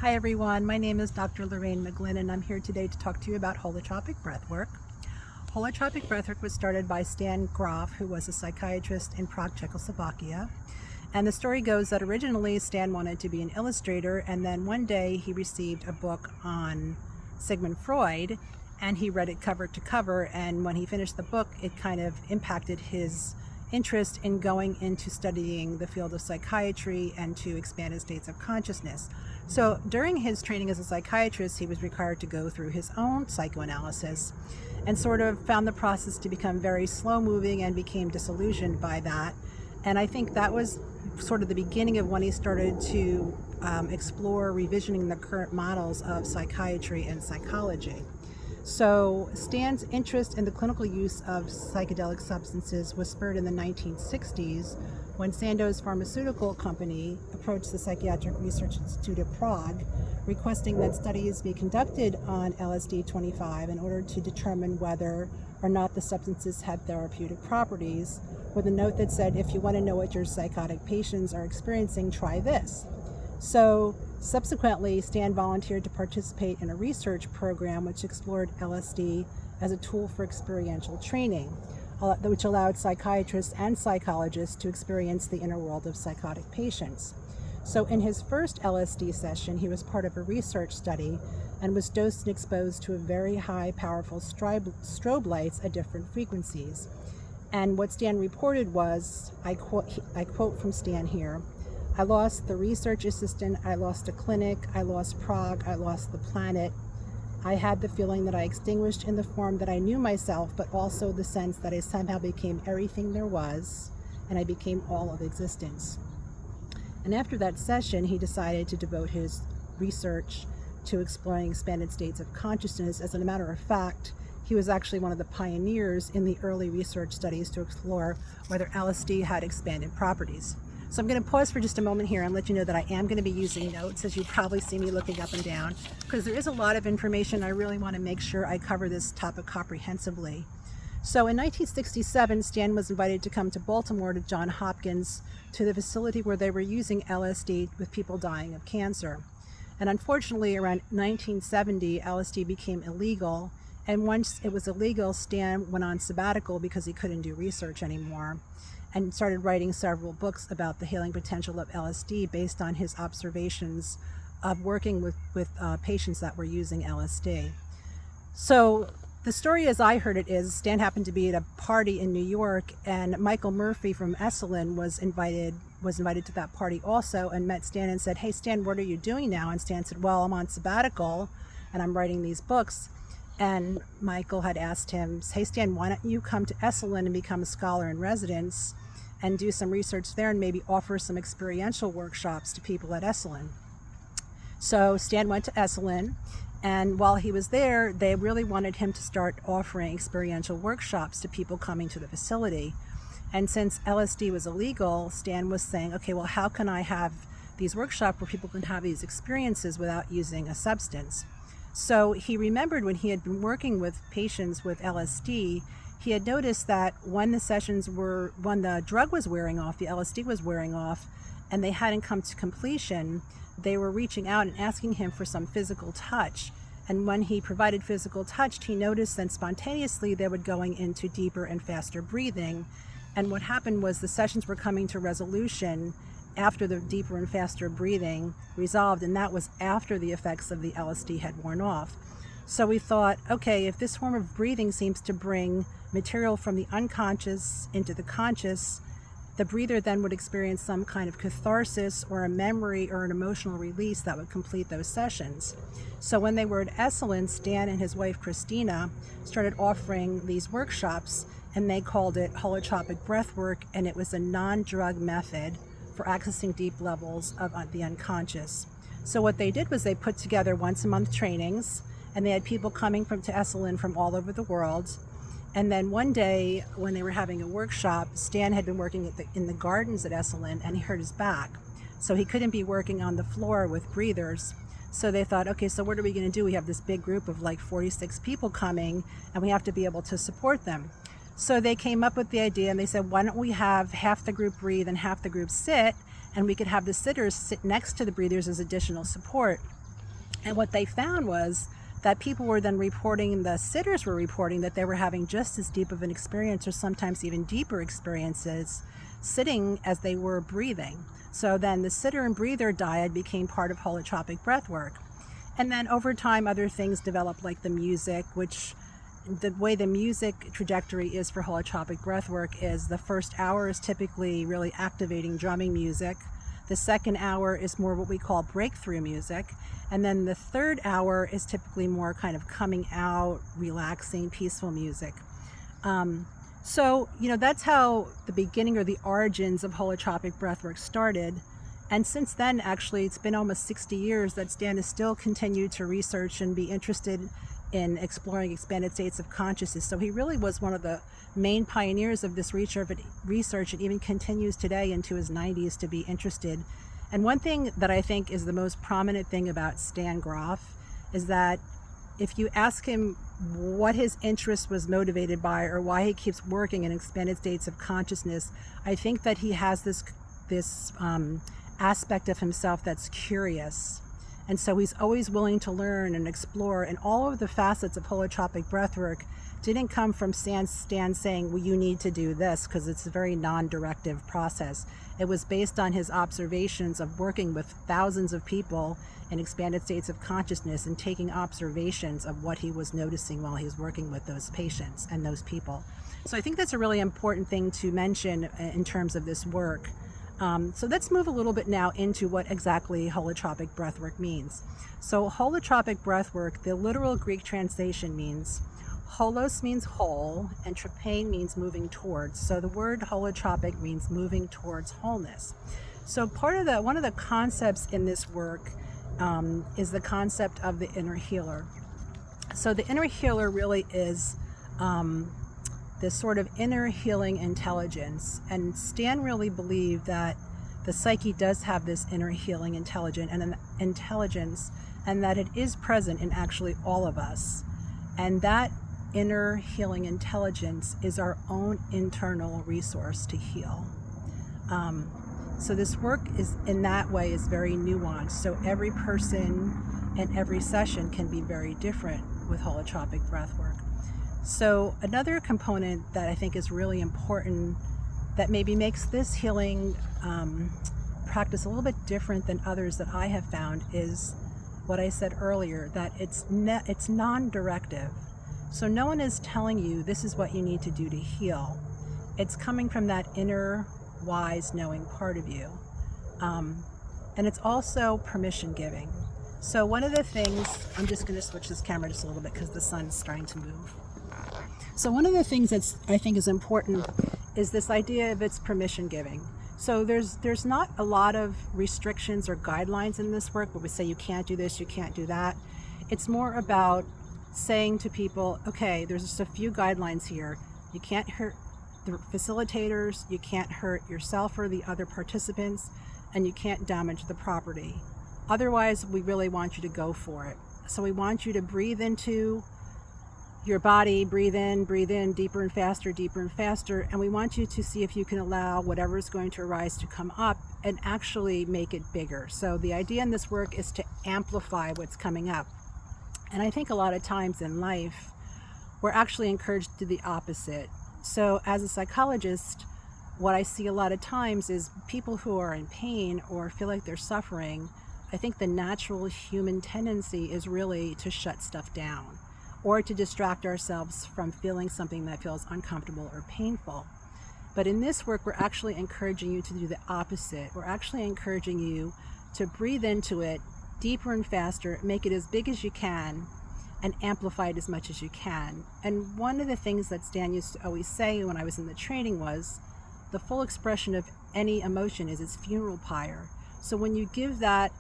Hi everyone, my name is Dr. Laurane McGlynn and I'm here today to talk to you about holotropic breathwork. Holotropic breathwork was started by Stan Grof, who was a psychiatrist in Prague, Czechoslovakia. And the story goes that originally Stan wanted to be an illustrator, and then one day he received a book on Sigmund Freud and he read it cover to cover, and when he finished the book it kind of impacted his interest in going into studying the field of psychiatry and to expand his states of consciousness. So during his training as a psychiatrist, he was required to go through his own psychoanalysis and sort of found the process to become very slow moving and became disillusioned by that. And I think that was sort of the beginning of when he started to explore revisioning the current models of psychiatry and psychology. So Stan's interest in the clinical use of psychedelic substances was spurred in the 1960s when Sandoz Pharmaceutical Company approached the Psychiatric Research Institute of Prague, requesting that studies be conducted on LSD-25 in order to determine whether or not the substances had therapeutic properties, with a note that said, if you want to know what your psychotic patients are experiencing, try this. So subsequently, Stan volunteered to participate in a research program which explored LSD as a tool for experiential training, which allowed psychiatrists and psychologists to experience the inner world of psychotic patients. So in his first LSD session, he was part of a research study and was dosed and exposed to a very high, powerful strobe lights at different frequencies. And what Stan reported was, I quote from Stan here, "I lost the research assistant, I lost a clinic, I lost Prague, I lost the planet. I had the feeling that I extinguished in the form that I knew myself, but also the sense that I somehow became everything there was, and I became all of existence." And after that session, he decided to devote his research to exploring expanded states of consciousness. As a matter of fact, he was actually one of the pioneers in the early research studies to explore whether LSD had expanded properties. So I'm going to pause for just a moment here and let you know that I am going to be using notes, as you probably see me looking up and down, because there is a lot of information. I really want to make sure I cover this topic comprehensively. So in 1967, Stan was invited to come to Baltimore to Johns Hopkins to the facility where they were using LSD with people dying of cancer. And unfortunately, around 1970, LSD became illegal. And once it was illegal, Stan went on sabbatical because he couldn't do research anymore, and started writing several books about the healing potential of LSD based on his observations of working with patients that were using LSD. So the story as I heard it is, Stan happened to be at a party in New York, and Michael Murphy from Esalen was invited to that party also, and met Stan and said, "Hey Stan, what are you doing now?" And Stan said, "Well, I'm on sabbatical and I'm writing these books." And Michael had asked him, "Hey Stan, why don't you come to Esalen and become a scholar in residence and do some research there and maybe offer some experiential workshops to people at Esalen?" So Stan went to Esalen, and while he was there, they really wanted him to start offering experiential workshops to people coming to the facility. And since LSD was illegal, Stan was saying, okay, well, how can I have these workshops where people can have these experiences without using a substance? So he remembered when he had been working with patients with LSD, he had noticed that when the drug was wearing off, the LSD was wearing off, and they hadn't come to completion, they were reaching out and asking him for some physical touch. And when he provided physical touch, he noticed that spontaneously they were going into deeper and faster breathing. And what happened was the sessions were coming to resolution after the deeper and faster breathing resolved, and that was after the effects of the LSD had worn off. So we thought, okay, if this form of breathing seems to bring material from the unconscious into the conscious, the breather then would experience some kind of catharsis or a memory or an emotional release that would complete those sessions. So when they were at Esalen, Stan and his wife Christina started offering these workshops, and they called it Holotropic Breathwork, and it was a non-drug method for accessing deep levels of the unconscious. So what they did was they put together once a month trainings, and they had people coming to Esalen from all over the world. And then one day when they were having a workshop, Stan had been working in the gardens at Esalen, and he hurt his back. So he couldn't be working on the floor with breathers. So they thought, okay, so what are we going to do? We have this big group of like 46 people coming, and we have to be able to support them. So they came up with the idea, and they said, why don't we have half the group breathe and half the group sit, and we could have the sitters sit next to the breathers as additional support. And what they found was that people were then reporting, the sitters were reporting that they were having just as deep of an experience, or sometimes even deeper experiences, sitting as they were breathing. So then the sitter and breather dyad became part of holotropic breathwork. And then over time, other things developed, like the music, which the way the music trajectory is for holotropic breathwork is the first hour is typically really activating drumming music. The second hour is more what we call breakthrough music. And then the third hour is typically more kind of coming out, relaxing, peaceful music. So, that's how the beginning or the origins of holotropic breathwork started. And since then, actually, it's been almost 60 years that Stan has still continued to research and be interested in exploring expanded states of consciousness. So he really was one of the main pioneers of this research, and even continues today into his 90s to be interested. And one thing that I think is the most prominent thing about Stan Grof is that if you ask him what his interest was motivated by, or why he keeps working in expanded states of consciousness, I think that he has this aspect of himself that's curious. And so he's always willing to learn and explore, and all of the facets of holotropic breathwork didn't come from Stan saying, well, you need to do this, because it's a very non-directive process. It was based on his observations of working with thousands of people in expanded states of consciousness and taking observations of what he was noticing while he was working with those patients and those people. So I think that's a really important thing to mention in terms of this work. So let's move a little bit now into what exactly holotropic breathwork means. So holotropic breathwork, the literal Greek translation means, holos means whole, and tropein means moving towards. So the word holotropic means moving towards wholeness. So one of the concepts in this work is the concept of the inner healer. So the inner healer really is this sort of inner healing intelligence. And Stan really believed that the psyche does have this inner healing intelligence, and that it is present in actually all of us. And that inner healing intelligence is our own internal resource to heal. So this work is, in that way, is very nuanced. So every person and every session can be very different with holotropic breathwork. So another component that I think is really important, that maybe makes this healing practice a little bit different than others that I have found, is what I said earlier, that it's non-directive. So no one is telling you this is what you need to do to heal. It's coming from that inner, wise, knowing part of you. And it's also permission giving. So one of the things, I'm just going to switch this camera just a little bit because the sun's starting to move. So one of the things that's, I think, is important is this idea of its permission giving. So there's not a lot of restrictions or guidelines in this work where we say you can't do this, you can't do that. It's more about saying to people, okay, there's just a few guidelines here. You can't hurt the facilitators, you can't hurt yourself or the other participants, and you can't damage the property. Otherwise, we really want you to go for it. So we want you to breathe into your body, breathe in, deeper and faster, and we want you to see if you can allow whatever is going to arise to come up and actually make it bigger. So the idea in this work is to amplify what's coming up. And I think a lot of times in life, we're actually encouraged to do the opposite. So as a psychologist, what I see a lot of times is people who are in pain or feel like they're suffering, I think the natural human tendency is really to shut stuff down, or to distract ourselves from feeling something that feels uncomfortable or painful. But in this work, we're actually encouraging you to do the opposite. We're actually encouraging you to breathe into it deeper and faster, make it as big as you can, and amplify it as much as you can. And one of the things that Stan used to always say when I was in the training was, the full expression of any emotion is its funeral pyre. So when you give that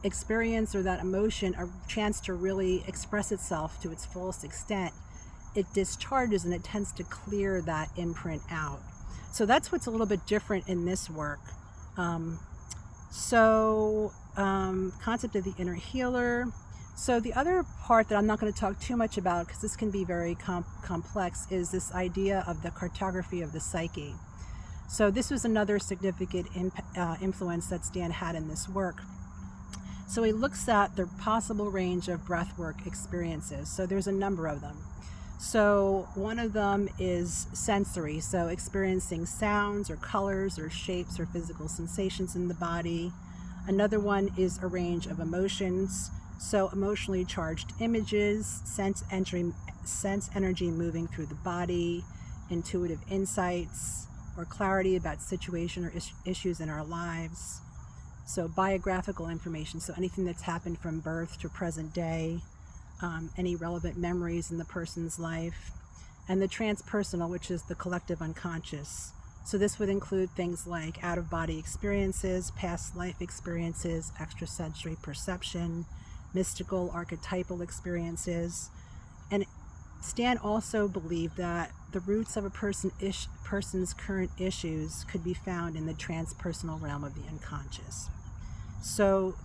experience or that emotion a chance to really express itself to its fullest extent, it discharges and it tends to clear that imprint out. So that's what's a little bit different in this work. Concept of the inner healer. So the other part that I'm not going to talk too much about, because this can be very complex, is this idea of the cartography of the psyche. So this was another significant influence that Stan had in this work. So he looks at the possible range of breathwork experiences. So there's a number of them. So one of them is sensory, so experiencing sounds or colors or shapes or physical sensations in the body. Another one is a range of emotions, so emotionally charged images, sense energy moving through the body, intuitive insights, or clarity about situation or issues in our lives. So biographical information, so anything that's happened from birth to present day, any relevant memories in the person's life. And the transpersonal, which is the collective unconscious. So this would include things like out-of-body experiences, past life experiences, extrasensory perception, mystical, archetypal experiences. And Stan also believed that the roots of a person's current issues could be found in the transpersonal realm of the unconscious. So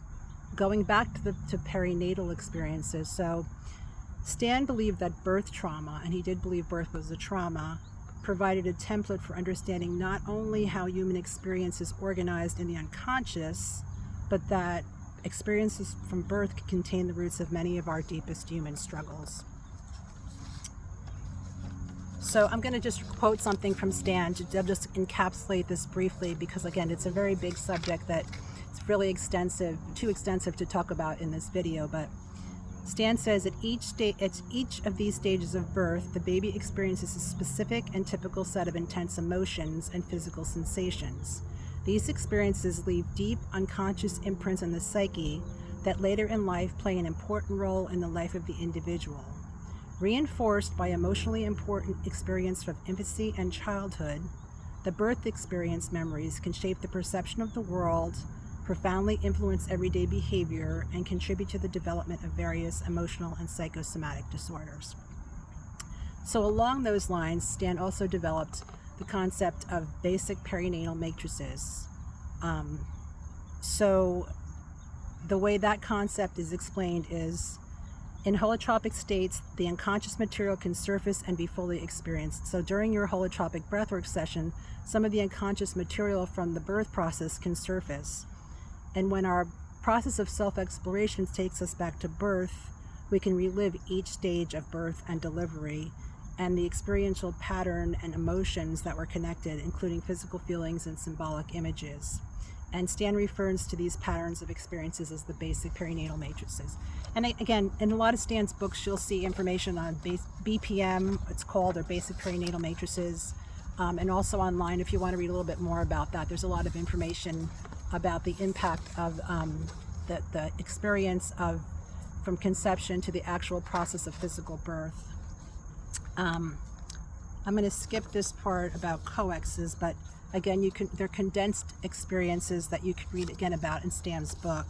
going back to perinatal experiences, so Stan believed that birth trauma, and he did believe birth was a trauma, provided a template for understanding not only how human experience is organized in the unconscious, but that experiences from birth can contain the roots of many of our deepest human struggles. So I'm going to just quote something from Stan to just encapsulate this briefly, because again, it's a very big subject that it's really extensive, too extensive to talk about in this video. But Stan says at each of these stages of birth, the baby experiences a specific and typical set of intense emotions and physical sensations. These experiences leave deep unconscious imprints on the psyche that later in life play an important role in the life of the individual. Reinforced by emotionally important experience from infancy and childhood, the birth experience memories can shape the perception of the world, profoundly influence everyday behavior, and contribute to the development of various emotional and psychosomatic disorders. So along those lines, Stan also developed the concept of basic perinatal matrices. So the way that concept is explained is, in holotropic states, the unconscious material can surface and be fully experienced. So during your holotropic breathwork session, some of the unconscious material from the birth process can surface. And when our process of self-exploration takes us back to birth, we can relive each stage of birth and delivery and the experiential pattern and emotions that were connected, including physical feelings and symbolic images. And Stan refers to these patterns of experiences as the basic perinatal matrices. And again, in a lot of Stan's books, you'll see information on BPM, it's called, or basic perinatal matrices. And also online, if you want to read a little bit more about that, there's a lot of information about the impact of the experience of from conception to the actual process of physical birth. I'm going to skip this part about coexes, but again, they're condensed experiences that you can read again about in Stan's book.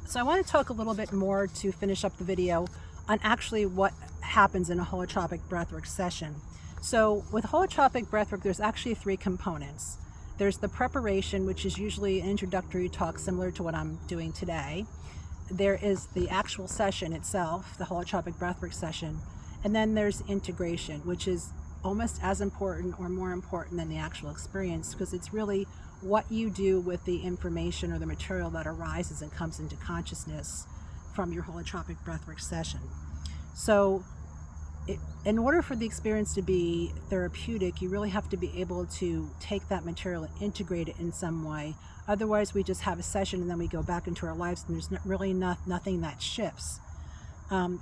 So I want to talk a little bit more to finish up the video on actually what happens in a holotropic breathwork session. So with holotropic breathwork, there's actually 3 components. There's the preparation, which is usually an introductory talk similar to what I'm doing today. There is the actual session itself, the holotropic breathwork session. And then there's integration, which is almost as important or more important than the actual experience, because it's really what you do with the information or the material that arises and comes into consciousness from your holotropic breathwork session. So in order for the experience to be therapeutic, you really have to be able to take that material and integrate it in some way. Otherwise, we just have a session and then we go back into our lives and there's really nothing that shifts.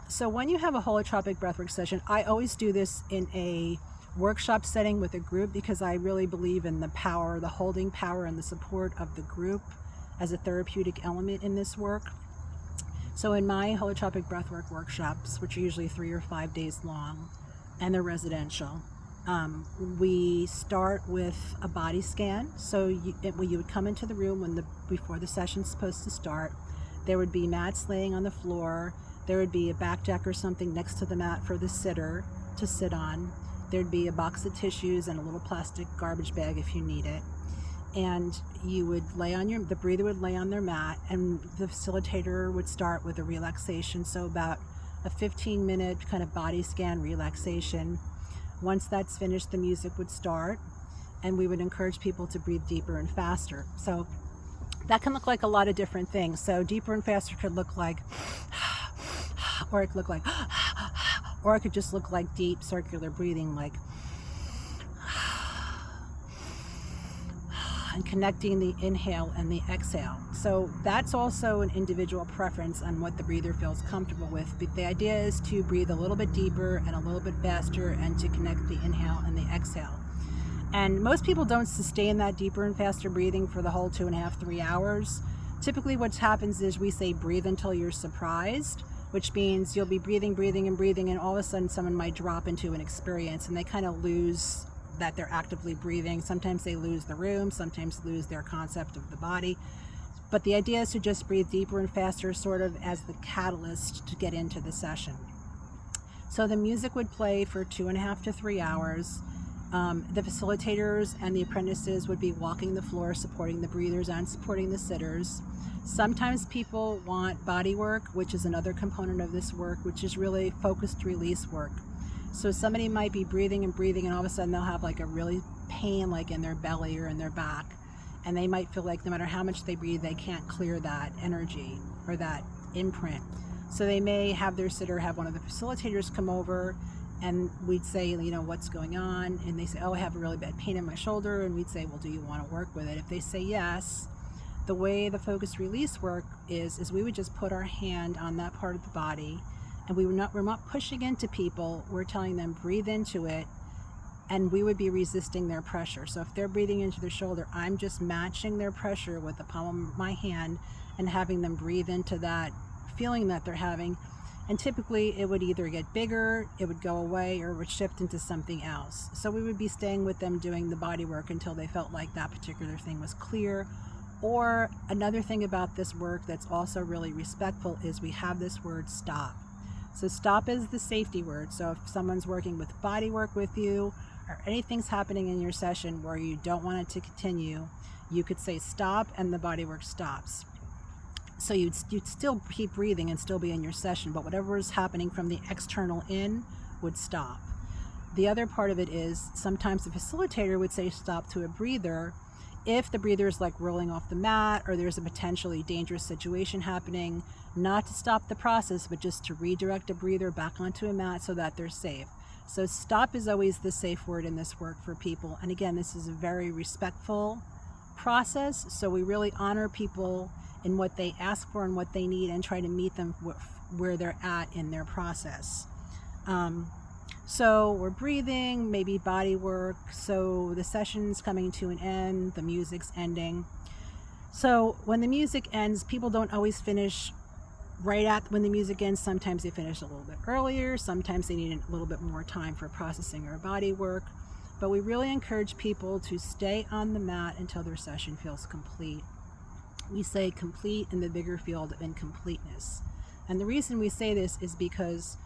So when you have a holotropic breathwork session, I always do this in a workshop setting with a group, because I really believe in the power, the holding power and the support of the group as a therapeutic element in this work. So in my holotropic breathwork workshops, which are usually 3 or 5 days long, and they're residential, we start with a body scan. So when you would come into the room before the session's supposed to start, there would be mats laying on the floor. There would be a back deck or something next to the mat for the sitter to sit on. There'd be a box of tissues and a little plastic garbage bag if you need it. And you would the breather would lay on their mat, and the facilitator would start with a relaxation. So about a 15-minute kind of body scan relaxation. Once that's finished, the music would start, and we would encourage people to breathe deeper and faster. So That can look like a lot of different things. So deeper and faster could look like, or it could look like, or it could just look like deep circular breathing, like, and connecting the inhale and the exhale. So that's also an individual preference on what the breather feels comfortable with. But the idea is to breathe a little bit deeper and a little bit faster, and to connect the inhale and the exhale. And most people don't sustain that deeper and faster breathing for the whole 2.5, 3 hours. Typically what happens is we say breathe until you're surprised, which means you'll be breathing, and all of a sudden someone might drop into an experience and they kind of lose that they're actively breathing. Sometimes they lose the room, sometimes lose their concept of the body. But the idea is to just breathe deeper and faster, sort of as the catalyst to get into the session. So the music would play for 2.5 to 3 hours. The facilitators and the apprentices would be walking the floor, supporting the breathers and supporting the sitters. Sometimes people want body work, which is another component of this work, which is really focused release work. So somebody might be breathing, and all of a sudden they'll have like a really pain like in their belly or in their back. And they might feel like no matter how much they breathe, they can't clear that energy or that imprint. So they may have their sitter have one of the facilitators come over, and we'd say, what's going on? And they say, oh, I have a really bad pain in my shoulder. And we'd say, well, do you want to work with it? If they say yes, the way the focused release work is we would just put our hand on that part of the body, and we're not pushing into people. We're telling them breathe into it, and we would be resisting their pressure. So if they're breathing into their shoulder, I'm just matching their pressure with the palm of my hand and having them breathe into that feeling that they're having. And typically it would either get bigger, it would go away, or it would shift into something else. So we would be staying with them doing the body work until they felt like that particular thing was clear. Or another thing about this work that's also really respectful is we have this word stop. So stop is the safety word. So if someone's working with body work with you, or anything's happening in your session where you don't want it to continue, you could say stop, and the body work stops. So you'd still keep breathing and still be in your session, but whatever is happening from the external in would stop. The other part of it is sometimes the facilitator would say stop to a breather if the breather is like rolling off the mat, or there's a potentially dangerous situation happening, not to stop the process, but just to redirect a breather back onto a mat so that they're safe. So stop is always the safe word in this work for people. And again, this is a very respectful process. So we really honor people in what they ask for and what they need, and try to meet them where they're at in their process. So we're breathing, maybe body work. So the session's coming to an end, the music's ending. So when the music ends, people don't always finish right at when the music ends. Sometimes they finish a little bit earlier. Sometimes they need a little bit more time for processing or body work. But we really encourage people to stay on the mat until their session feels complete. We say complete in the bigger field of incompleteness. And the reason we say this is because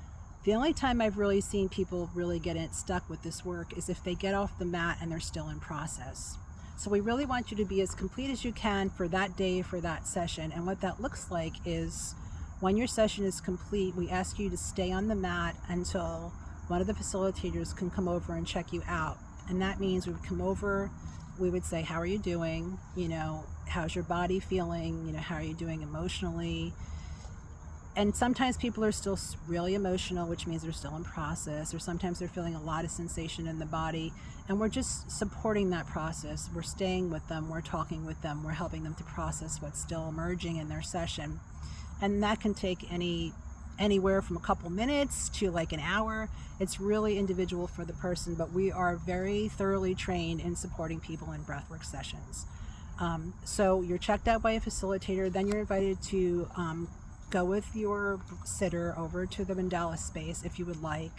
the only time I've really seen people really get stuck with this work is if they get off the mat and they're still in process. So we really want you to be as complete as you can for that day, for that session. And what that looks like is when your session is complete, we ask you to stay on the mat until one of the facilitators can come over and check you out. And that means we would come over, we would say, how are you doing? How's your body feeling? How are you doing emotionally? And sometimes people are still really emotional, which means they're still in process, or sometimes they're feeling a lot of sensation in the body, and we're just supporting that process. We're staying with them, we're talking with them, we're helping them to process what's still emerging in their session. And that can take anywhere from a couple minutes to like an hour. It's really individual for the person, but we are very thoroughly trained in supporting people in breathwork sessions. So you're checked out by a facilitator, then you're invited to go with your sitter over to the mandala space if you would like,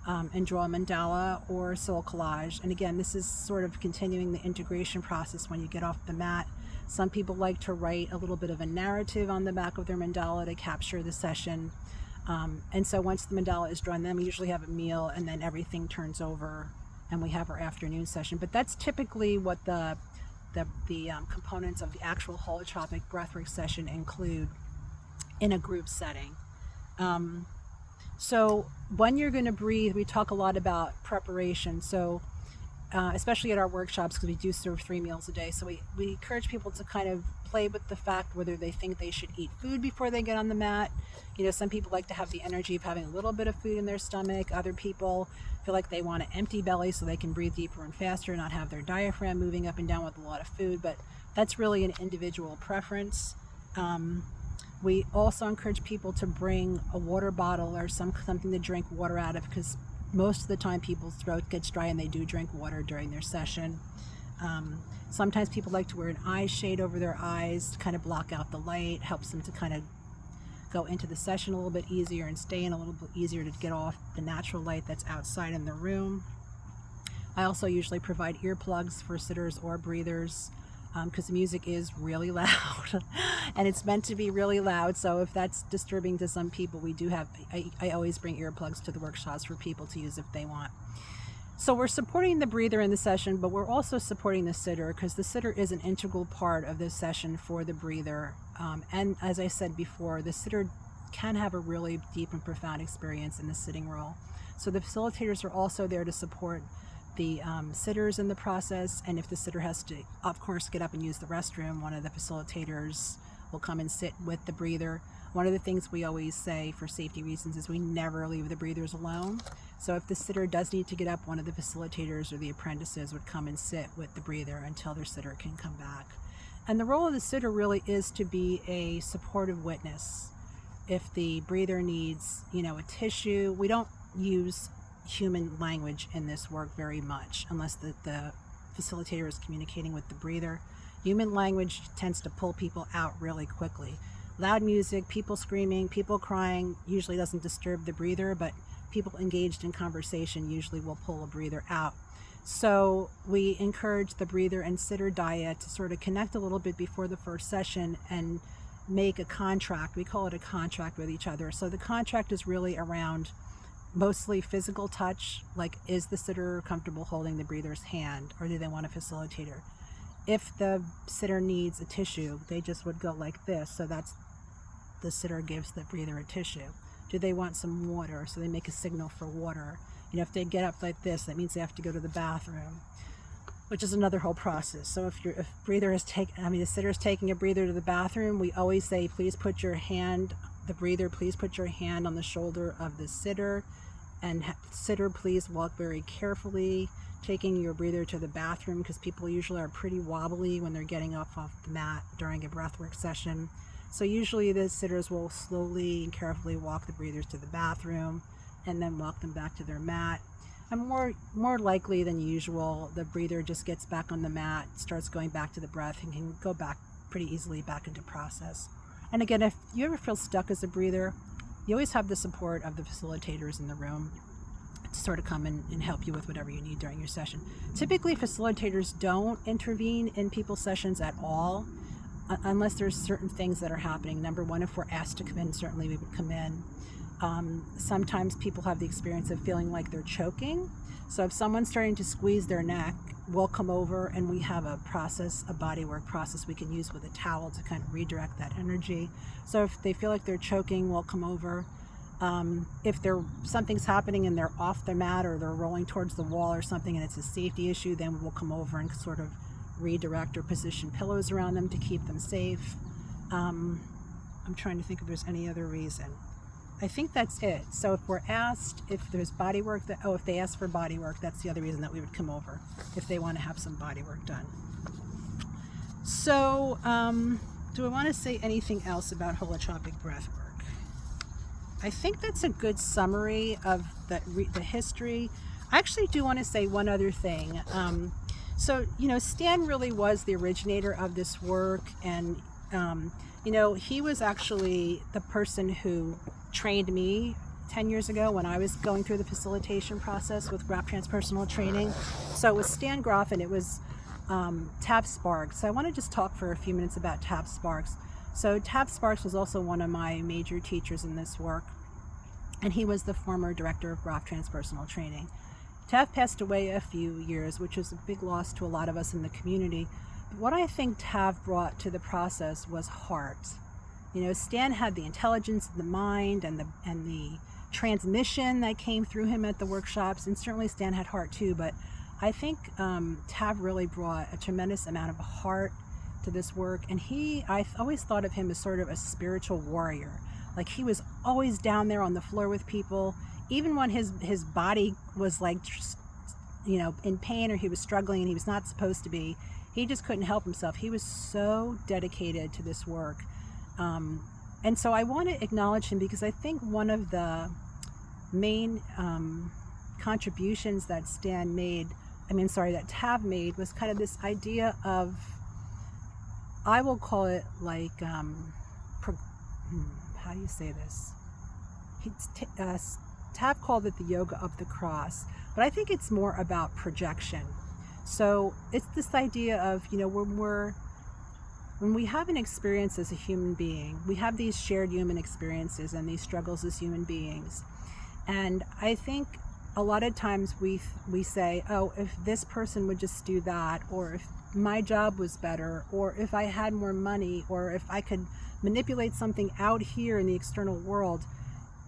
and draw a mandala or soul collage. And again, this is sort of continuing the integration process when you get off the mat. Some people like to write a little bit of a narrative on the back of their mandala to capture the session. And so once the mandala is drawn, then we usually have a meal, and then everything turns over and we have our afternoon session. But that's typically what the components of the actual holotropic breathwork session include in a group setting. So when you're going to breathe, we talk a lot about preparation. So especially at our workshops, because we do serve 3 meals a day. So we encourage people to kind of play with the fact whether they think they should eat food before they get on the mat. Some people like to have the energy of having a little bit of food in their stomach. Other people feel like they want an empty belly so they can breathe deeper and faster, not have their diaphragm moving up and down with a lot of food, but that's really an individual preference. We also encourage people to bring a water bottle or something to drink water out of, because most of the time people's throat gets dry and they do drink water during their session. Sometimes people like to wear an eye shade over their eyes to kind of block out the light, helps them to kind of go into the session a little bit easier and stay in a little bit easier to get off the natural light that's outside in the room. I also usually provide earplugs for sitters or breathers, because the music is really loud and it's meant to be really loud. So if that's disturbing to some people, we do have, I always bring earplugs to the workshops for people to use if they want. So we're supporting the breather in the session, but we're also supporting the sitter, because the sitter is an integral part of this session for the breather. And as I said before, the sitter can have a really deep and profound experience in the sitting role. So the facilitators are also there to support the sitters in the process. And if the sitter has to, of course, get up and use the restroom, one of the facilitators will come and sit with the breather. One of the things we always say for safety reasons is we never leave the breathers alone. So if the sitter does need to get up, one of the facilitators or the apprentices would come and sit with the breather until their sitter can come back. And the role of the sitter really is to be a supportive witness. If the breather needs, a tissue, we don't use human language in this work very much unless the facilitator is communicating with the breather. Human language tends to pull people out really quickly. Loud music, people screaming, people crying usually doesn't disturb the breather, but people engaged in conversation usually will pull a breather out. So we encourage the breather and sitter dyad to sort of connect a little bit before the first session and make a contract. We call it a contract with each other. So the contract is really around mostly physical touch, like is the sitter comfortable holding the breather's hand, or do they want a facilitator? If the sitter needs a tissue, they just would go like this. So that's the sitter gives the breather a tissue. Do they want some water? So they make a signal for water. If they get up like this, that means they have to go to the bathroom, which is another whole process. So if the sitter is taking a breather to the bathroom, we always say, please put your hand, the breather, please put your hand on the shoulder of the sitter, and sitter, please walk very carefully, taking your breather to the bathroom, because people usually are pretty wobbly when they're getting up off the mat during a breathwork session. So usually the sitters will slowly and carefully walk the breathers to the bathroom and then walk them back to their mat. And more likely than usual, the breather just gets back on the mat, starts going back to the breath, and can go back pretty easily back into process. And again, if you ever feel stuck as a breather, you always have the support of the facilitators in the room to sort of come and help you with whatever you need during your session. Typically, facilitators don't intervene in people's sessions at all, unless there's certain things that are happening. Number one, if we're asked to come in, certainly we would come in. Sometimes people have the experience of feeling like they're choking. So if someone's starting to squeeze their neck, we'll come over and we have a bodywork process we can use with a towel to kind of redirect that energy. So if they feel like they're choking, we'll come over. If something's happening and they're off their mat or they're rolling towards the wall or something and it's a safety issue, then we'll come over and sort of redirect or position pillows around them to keep them safe. I'm trying to think if there's any other reason. I think that's it. So if we're asked if there's body work, if they ask for body work, that's the other reason that we would come over, if they want to have some body work done. So do I want to say anything else about holotropic breathwork? I think that's a good summary of the history. I actually do want to say one other thing. So Stan really was the originator of this work, and he was actually the person who trained me 10 years ago when I was going through the facilitation process with Grof Transpersonal training. So it was Stan Grof and it was Tab Sparks. So I want to just talk for a few minutes about Tab Sparks. So Tab Sparks was also one of my major teachers in this work, and he was the former director of Grof Transpersonal training. Tab passed away a few years, which was a big loss to a lot of us in the community. But what I think Tab brought to the process was heart. Stan had the intelligence, the mind, and the transmission that came through him at the workshops, and certainly Stan had heart too, but I think Tab really brought a tremendous amount of heart to this work, and I always thought of him as sort of a spiritual warrior. Like, he was always down there on the floor with people, even when his body was like, in pain, or he was struggling and he was not supposed to be. He just couldn't help himself. He was so dedicated to this work. And so I want to acknowledge him, because I think one of the main contributions that that Tav made, was kind of this idea of, I will call it like, how do you say this? Tav called it the yoga of the cross, but I think it's more about projection. So it's this idea of, when we have an experience as a human being, we have these shared human experiences and these struggles as human beings. And I think a lot of times we say, oh, if this person would just do that, or if my job was better, or if I had more money, or if I could manipulate something out here in the external world,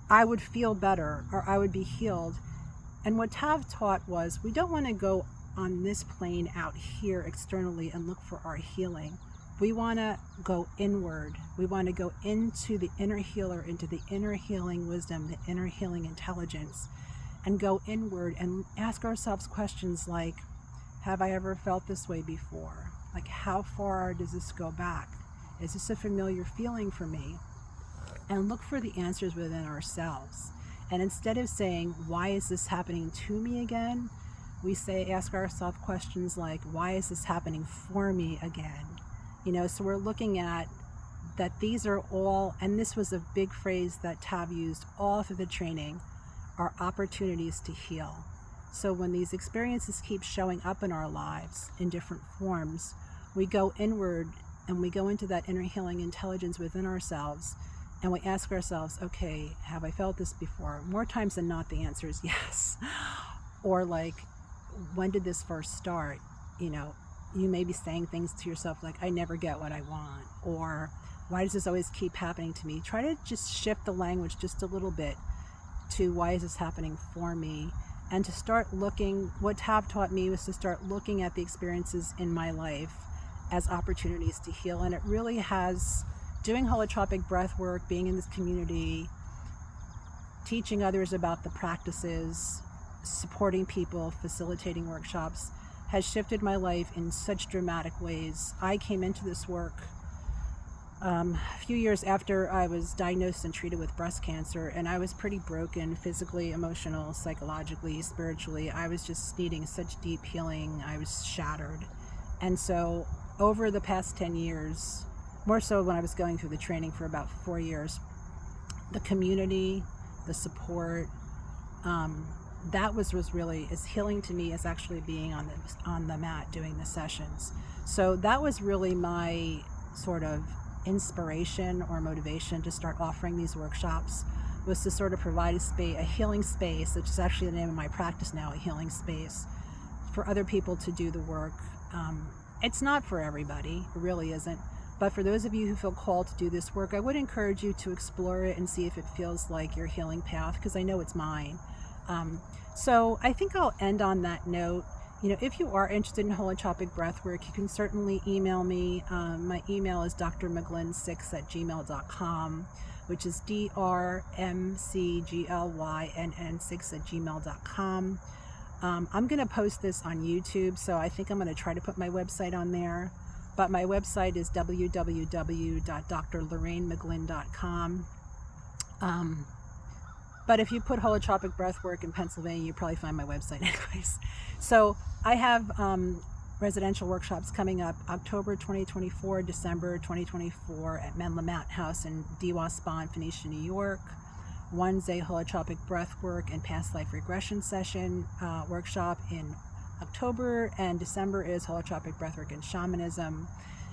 I would feel better, or I would be healed. And what Tav taught was, we don't want to go on this plane out here externally and look for our healing. We want to go inward. We want to go into the inner healer, into the inner healing wisdom, the inner healing intelligence, and go inward and ask ourselves questions like, have I ever felt this way before? Like, how far does this go back? Is this a familiar feeling for me? And look for the answers within ourselves. And instead of saying, why is this happening to me again? We ask ourselves questions like, why is this happening for me again? So we're looking at that these are all, and this was a big phrase that Tav used all through the training, are opportunities to heal. So when these experiences keep showing up in our lives in different forms, we go inward and we go into that inner healing intelligence within ourselves, and we ask ourselves, okay, have I felt this before? More times than not, the answer is yes. Or like, when did this first start? You may be saying things to yourself like, I never get what I want, or why does this always keep happening to me? Try to just shift the language just a little bit to, why is this happening for me? And to start looking, what Tav taught me was to start looking at the experiences in my life as opportunities to heal. And it really has, doing holotropic breath work, being in this community, teaching others about the practices, supporting people, facilitating workshops, has shifted my life in such dramatic ways. I came into this work a few years after I was diagnosed and treated with breast cancer, and I was pretty broken physically, emotional, psychologically, spiritually. I was just needing such deep healing. I was shattered. And so over the past 10 years, more so when I was going through the training for about 4 years, the community, the support, that was really as healing to me as actually being on the mat doing the sessions. So that was really my sort of inspiration or motivation to start offering these workshops, was to sort of provide a healing space, which is actually the name of my practice now, a healing space, for other people to do the work. It's not for everybody, it really isn't. But for those of you who feel called to do this work, I would encourage you to explore it and see if it feels like your healing path, because I know it's mine. So I think I'll end on that note. If you are interested in holotropic breathwork, you can certainly email me. My email is drmcglynn6@gmail.com, which is drmcglynn6@gmail.com. I'm going to post this on YouTube, so I think I'm going to try to put my website on there. But my website is www.drlaurannemcglynn.com. But if you put holotropic breathwork in Pennsylvania, you probably find my website anyways. So I have residential workshops coming up October 2024, December 2024 at Menla Mountain House in Dewa Spa in Phoenicia, New York. One's a holotropic breathwork and past life regression session workshop in October, and December is holotropic breathwork and shamanism.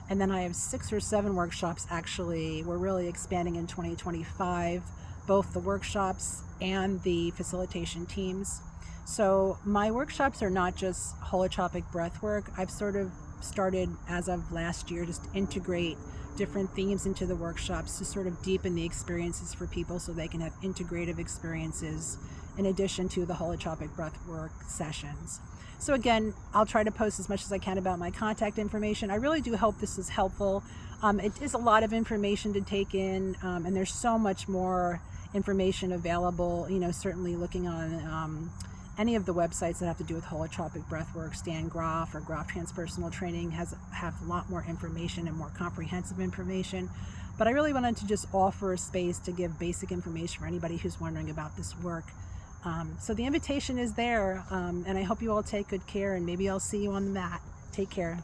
And then I have 6 or 7 workshops actually. We're really expanding in 2025, both the workshops and the facilitation teams. So my workshops are not just holotropic breathwork. I've sort of started as of last year just to integrate different themes into the workshops to sort of deepen the experiences for people so they can have integrative experiences in addition to the holotropic breathwork sessions. So again, I'll try to post as much as I can about my contact information. I really do hope this is helpful. It is a lot of information to take in, and there's so much more information available, certainly looking on any of the websites that have to do with holotropic breathwork. Stan Grof or Grof Transpersonal Training have a lot more information and more comprehensive information. But I really wanted to just offer a space to give basic information for anybody who's wondering about this work. So the invitation is there, and I hope you all take good care, and maybe I'll see you on the mat. Take care.